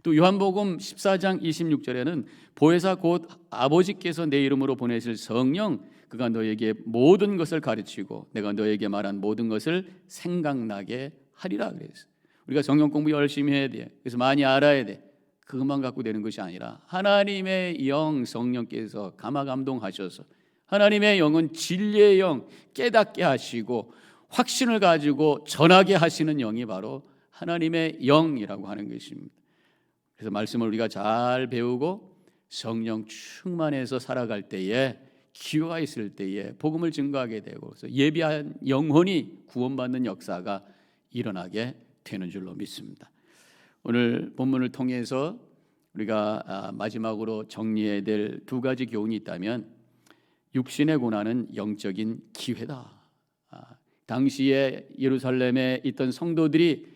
또 요한복음 14장 26절에는 보혜사 곧 아버지께서 내 이름으로 보내실 성령 그가 너에게 모든 것을 가르치고 내가 너에게 말한 모든 것을 생각나게 하리라 그랬어요. 우리가 성경 공부 열심히 해야 돼. 그래서 많이 알아야 돼. 그것만 갖고 되는 것이 아니라 하나님의 영 성령께서 감화감동하셔서 하나님의 영은 진리의 영 깨닫게 하시고 확신을 가지고 전하게 하시는 영이 바로 하나님의 영이라고 하는 것입니다. 그래서 말씀을 우리가 잘 배우고 성령 충만해서 살아갈 때에 기회가 있을 때에 복음을 증거하게 되고 그래서 예비한 영혼이 구원받는 역사가 일어나게 되는 줄로 믿습니다. 오늘 본문을 통해서 우리가 마지막으로 정리해야 될 두 가지 교훈이 있다면, 육신의 고난은 영적인 기회다. 당시에 예루살렘에 있던 성도들이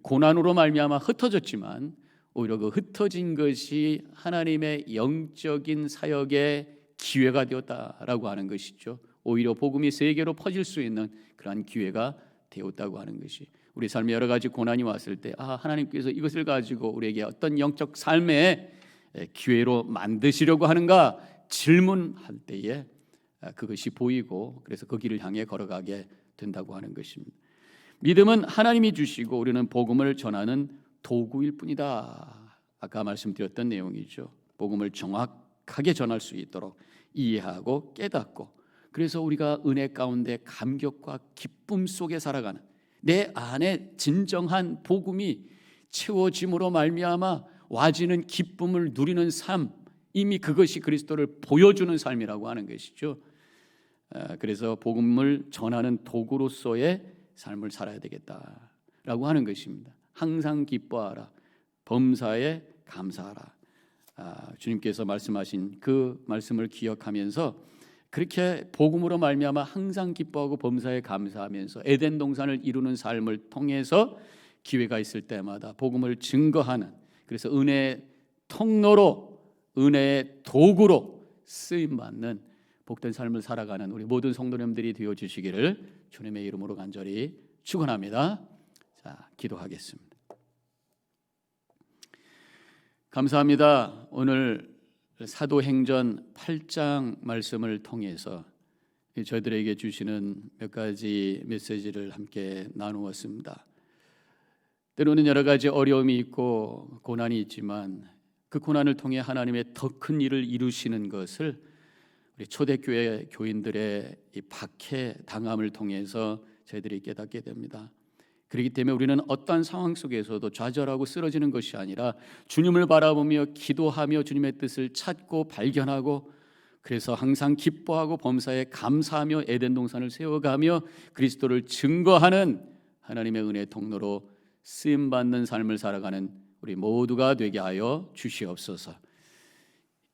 고난으로 말미암아 흩어졌지만 오히려 그 흩어진 것이 하나님의 영적인 사역의 기회가 되었다라고 하는 것이죠. 오히려 복음이 세계로 퍼질 수 있는 그러한 기회가 되었다고 하는 것이, 우리 삶에 여러 가지 고난이 왔을 때 하나님께서 이것을 가지고 우리에게 어떤 영적 삶의 기회로 만드시려고 하는가 질문할 때에 그것이 보이고 그래서 그 길을 향해 걸어가게 된다고 하는 것입니다. 믿음은 하나님이 주시고 우리는 복음을 전하는 도구일 뿐이다. 아까 말씀드렸던 내용이죠. 복음을 정확하게 전할 수 있도록 이해하고 깨닫고 그래서 우리가 은혜 가운데 감격과 기쁨 속에 살아가는 내 안에 진정한 복음이 채워짐으로 말미암아 와지는 기쁨을 누리는 삶, 이미 그것이 그리스도를 보여주는 삶이라고 하는 것이죠. 그래서 복음을 전하는 도구로서의 삶을 살아야 되겠다라고 하는 것입니다. 항상 기뻐하라, 범사에 감사하라. 주님께서 말씀하신 그 말씀을 기억하면서 그렇게 복음으로 말미암아 항상 기뻐하고 범사에 감사하면서 에덴 동산을 이루는 삶을 통해서 기회가 있을 때마다 복음을 증거하는, 그래서 은혜의 통로로, 은혜의 도구로 쓰임받는 복된 삶을 살아가는 우리 모든 성도님들이 되어주시기를 주님의 이름으로 간절히 축원합니다. 자, 기도하겠습니다. 감사합니다. 오늘 사도행전 8장 말씀을 통해서 저희들에게 주시는 몇 가지 메시지를 함께 나누었습니다. 때로는 여러 가지 어려움이 있고 고난이 있지만 그 고난을 통해 하나님의 더 큰 일을 이루시는 것을 우리 초대교회 교인들의 이 박해 당함을 통해서 저희들이 깨닫게 됩니다. 그렇기 때문에 우리는 어떠한 상황 속에서도 좌절하고 쓰러지는 것이 아니라 주님을 바라보며 기도하며 주님의 뜻을 찾고 발견하고 그래서 항상 기뻐하고 범사에 감사하며 에덴 동산을 세워가며 그리스도를 증거하는 하나님의 은혜의 통로로 쓰임받는 삶을 살아가는 우리 모두가 되게 하여 주시옵소서.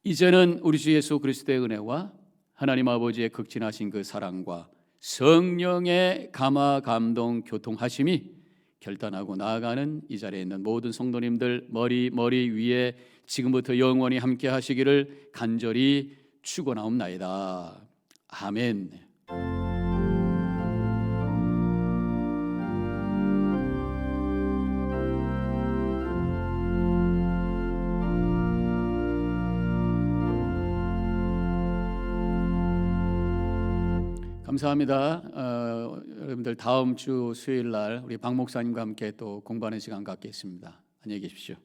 이제는 우리 주 예수 그리스도의 은혜와 하나님 아버지의 극진하신 그 사랑과 성령의 감화 감동 교통하심이 결단하고 나아가는 이 자리에 있는 모든 성도님들 머리 위에 지금부터 영원히 함께 하시기를 간절히 축원하옵나이다. 아멘. 감사합니다. 여러분들 다음 주 수요일 날 우리 박 목사님과 함께 또 공부하는 시간 갖겠습니다. 안녕히 계십시오.